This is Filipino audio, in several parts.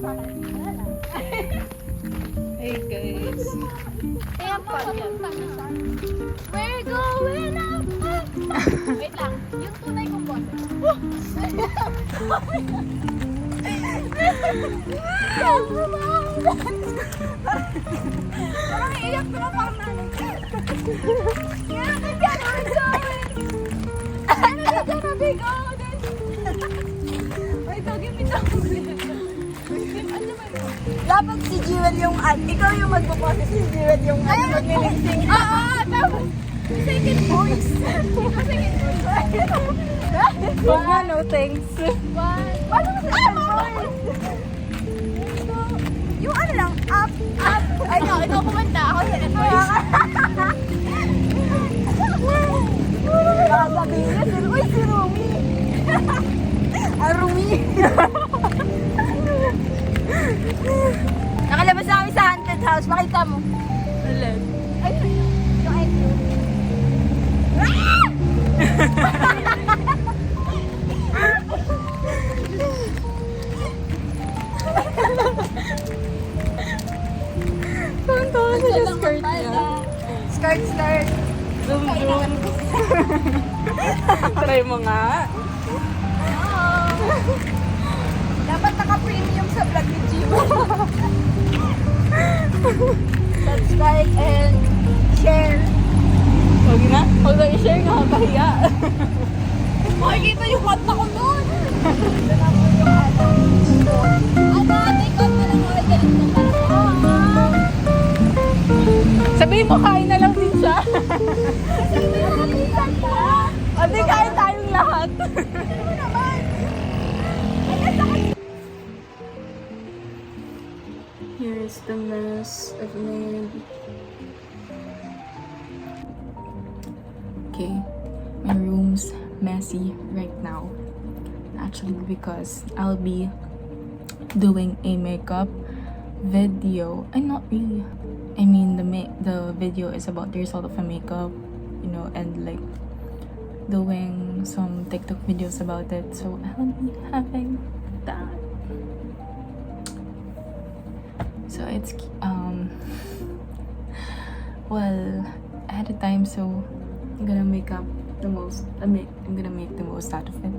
Hey guys. Ayan pa. We're going up. Wait lang. Yung tunay kong boses. Parang iiyak ko na parang nanay. Yeah, we're going. We're gonna be golden. Wait, give me chocolate. Dapat si Jewel yung, ikaw yung magbuboses, si Jewel yung maglilingsing. Oo, tapos second voice. Second voice. Huwag na, no thanks. Paano mo sa second voice? Yung ano lang, up. Ay, no, ikaw kumanta. Ako second voice. Baka sabihin niya, uy, si Rumi. Rumi. Nakalabas na kami sa haunted house. Makita mo. Alin? Yung exo. Tawa ka sa skirt niya. Skirt. Zoom. Try mo nga. Dapat naka-premium sa vlog ni Jimo. Subscribe and share. Huwag na. Huwag na i-share, nakakahiya. Makikita yung kanta ko nun. Ito na po yung Take off na lang ako. Galit na parang, Sabihin mo, kain na lang din siya. Ate, kain tayong lahat. Here's the mess I've made. Okay, my room's messy right now. Actually, because I'll be doing a makeup video. And not really. I mean, the video is about the result of a makeup, you know, and like doing some TikTok videos about it. So I'll be having that. So it's well, ahead of time, so I'm gonna make up the most. I'm gonna make the most out of it.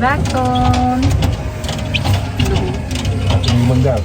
Lacton. Mangga.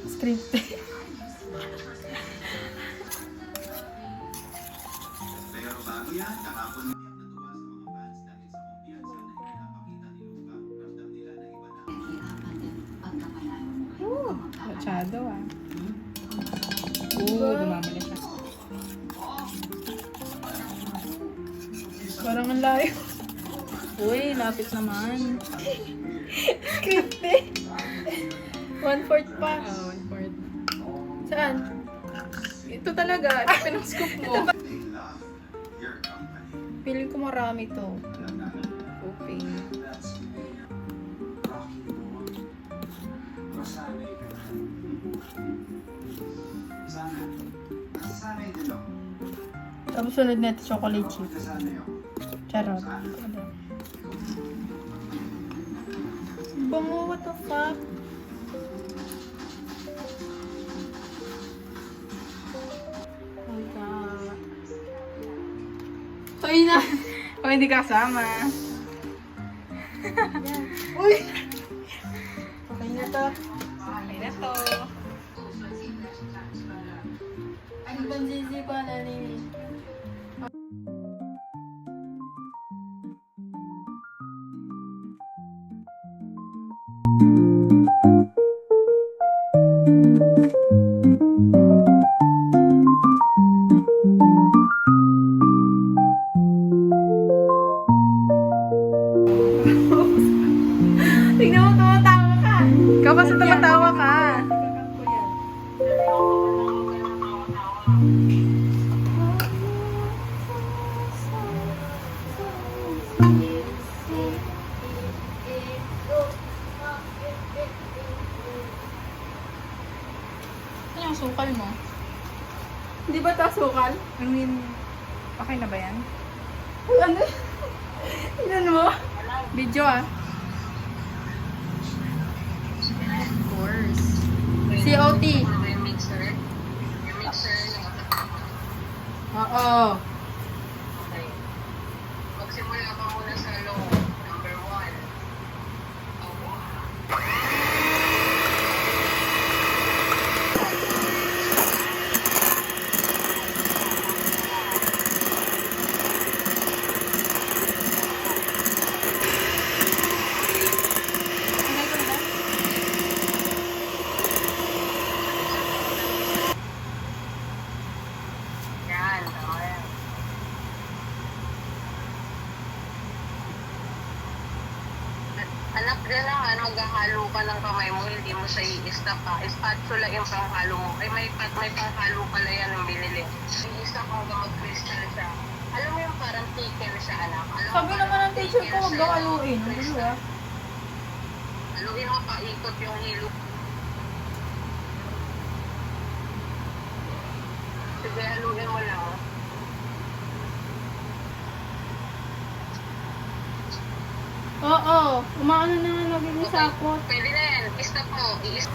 Script. Masyado ah. Dumamali siya. Parang ang layo. Uy, lapit naman. Script eh. 1/4 pa. Oh, 1/4. Saan? Ito talaga. Ito pinang-scoop mo. Feeling ko marami to. Okay. Tapos sunod na ito, chocolate chip. Charot. Bango, what the fuck? Oh my God. Hoy na! O hindi kasama. Uy! Okay na to. Okay na to. Ano bang sisipa na ni? Tignan mo, tumatawa ka. Ikaw kasi tumatawa ka. Ano yung sukal mo? Hindi ba ito sukal? I mean, okay na ba yan? Ano? Yan mo? Video ah. Of course. COT. Yung mixer. Oo. Okay. Magsimula ka muna sa low. Number 1. Yan. Okay. Anak dyan lang, maghahalo ka ng kamay mo, hindi mo siya i-stop ha. Spatula yung panghalo mo. Ay, may panghalo pala yan ng binili. I-stop hanggang mag-crystal siya. Alam mo yung parang chicken siya, anak. Alam Sabi mo, naman ng parang teacher ko, chicken huwag siya, daw haluin. Ang crystal. gulo ah. Haluin mo pa, ikot yung hilo. Sige, haluin mo lang. Oo, umaano na nga naging sakot. Pwede na yan. I-stop mo. I-stop.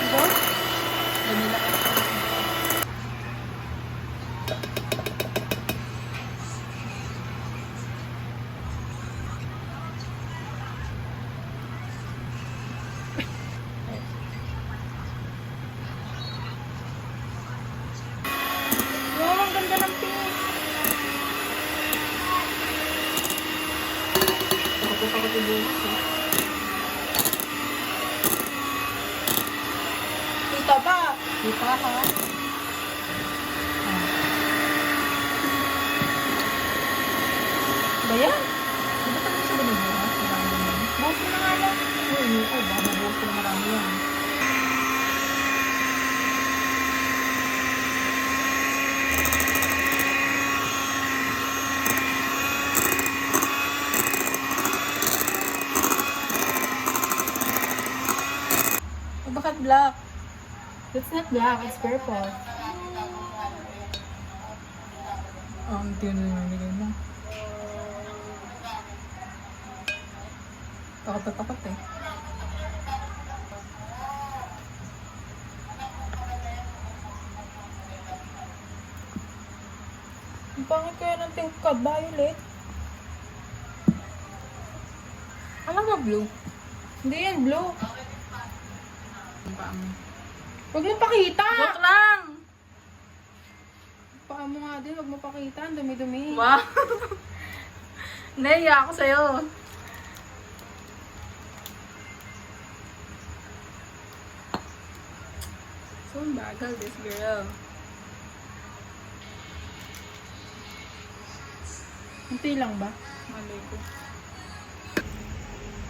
Diba? Vanilla extract. Wow, ang ganda ng pink. Tapos ako tibuso. Kita pa. Kita ha? Ba yan? Di ba tayo sa ganun ha? Marami yan. Buhos mo na nga lang. Uy, ko ba? Mabuhos ko na marami yan. O bakit black? It's not black, it's purple. Ang tino na nilagay mo. Takot na takot eh. Ang pangit kaya ng pink ka, violet. Alam mo blue? Hindi yan, blue. Ang Huwag mo pakita! joke lang! Paa mo nga din, huwag mo pakita. Ang dumi-dumi. Wow! Naiya ako sa'yo. So bagal this girl. Hinti lang ba? Malay ko.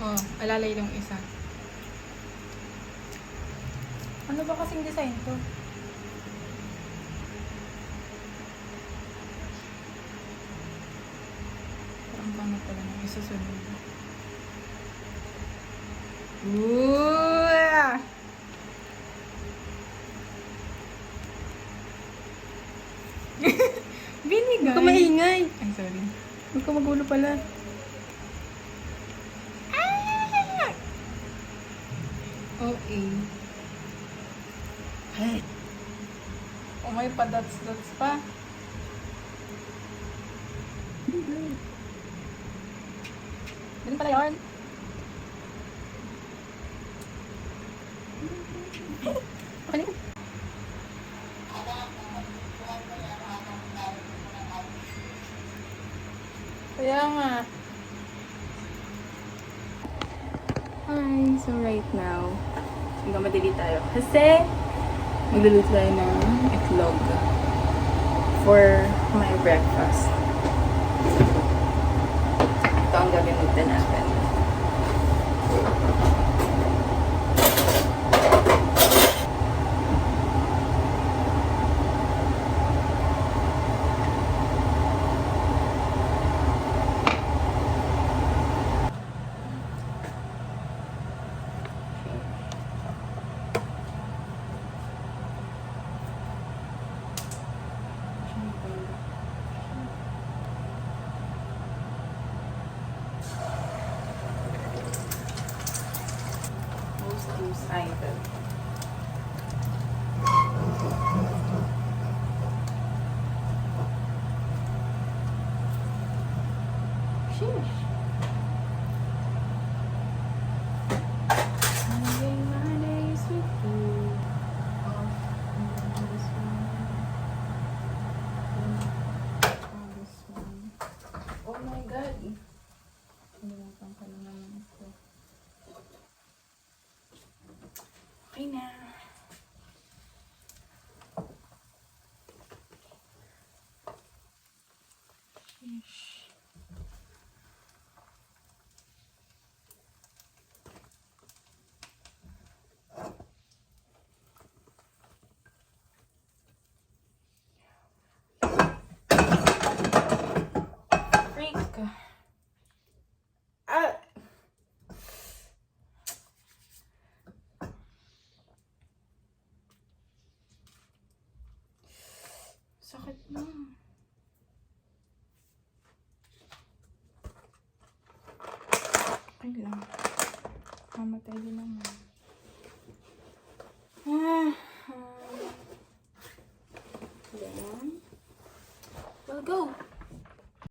Oh, alalay yung isa. Ano ba kasing design to? Parang pangit pala ng isa sunod. Ooh! Binigay! Huwag ka maingay. Ay, sorry. Huwag ka magulo pala. OA. Hey. Oh, may pa-dots-dots pa. Ganun pala yun. Okay. Kaya nga. Hi! So right now, magmamadali tayo. Kasi, magluluto tayo ng itlog for my breakfast. Ito ang gagamitin natin. Most used item. Sheesh. Spending my days with you. This one. Oh my God. Nalimutan ko na naman ito. Okay na. Okay lang. Mamatay din naman. Then, we'll go.